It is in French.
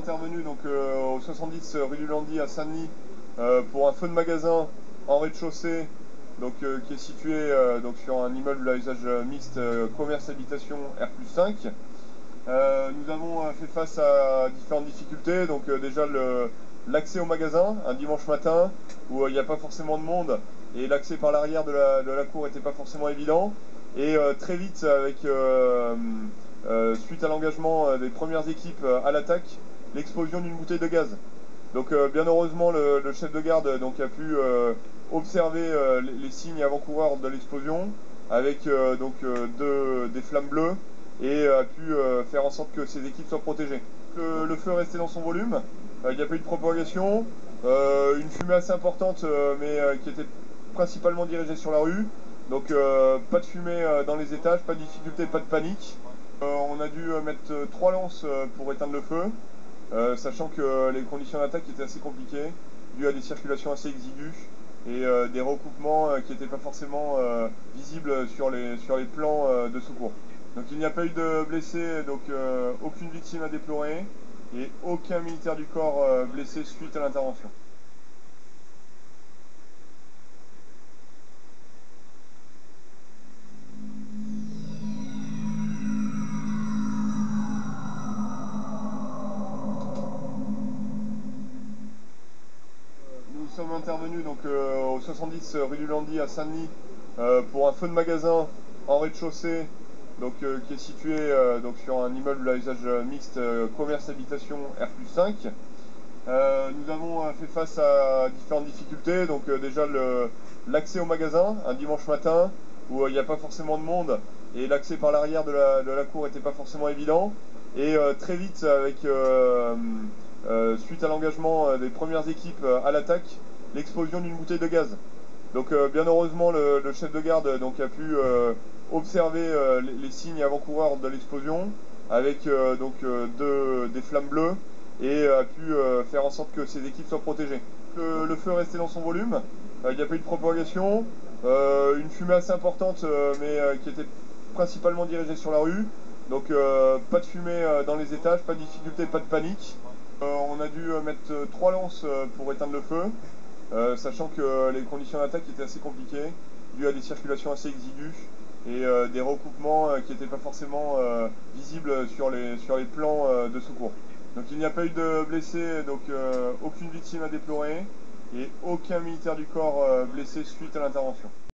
intervenu donc, au 70 rue du Landy à Saint-Denis pour un feu de magasin en rez-de-chaussée donc, qui est situé donc, sur un immeuble à usage mixte commerce-habitation R+5. Nous avons fait face à différentes difficultés, donc déjà l'accès au magasin un dimanche matin où il n'y a pas forcément de monde et l'accès par l'arrière de la cour n'était pas forcément évident. Et très vite, suite à l'engagement des premières équipes à l'attaque, l'explosion d'une bouteille de gaz. Donc bien heureusement le chef de garde donc, a pu observer les signes avant-coureurs de l'explosion avec des flammes bleues et a pu faire en sorte que ses équipes soient protégées. Le feu restait dans son volume, il n'y a pas eu de propagation, une fumée assez importante mais qui était principalement dirigée sur la rue. Donc pas de fumée dans les étages, pas de difficulté, pas de panique. On a dû mettre 3 lances pour éteindre le feu. Sachant que les conditions d'attaque étaient assez compliquées, dues à des circulations assez exiguës et des recoupements qui n'étaient pas forcément visibles sur les plans de secours. Donc il n'y a pas eu de blessés, donc aucune victime à déplorer et aucun militaire du corps blessé suite à l'intervention. Nous sommes intervenus donc, au 70 rue du Landy à Saint-Denis pour un feu de magasin en rez-de-chaussée donc, qui est situé donc, sur un immeuble à usage mixte commerce-habitation R+5. Nous avons fait face à différentes difficultés, donc déjà l'accès au magasin un dimanche matin où il n'y a pas forcément de monde et l'accès par l'arrière de la cour n'était pas forcément évident. Et très vite, suite à l'engagement des premières équipes à l'attaque, l'explosion d'une bouteille de gaz. Donc bien heureusement le chef de garde donc, a pu observer les signes avant-coureurs de l'explosion avec des flammes bleues et a pu faire en sorte que ses équipes soient protégées. Le feu restait dans son volume, il n'y a pas eu de propagation, une fumée assez importante mais qui était principalement dirigée sur la rue. Donc pas de fumée dans les étages, pas de difficulté, pas de panique. On a dû mettre 3 lances pour éteindre le feu. Sachant que les conditions d'attaque étaient assez compliquées, dues à des circulations assez exiguës et des recoupements qui n'étaient pas forcément visibles sur les plans de secours. Donc il n'y a pas eu de blessés, donc aucune victime à déplorer et aucun militaire du corps blessé suite à l'intervention.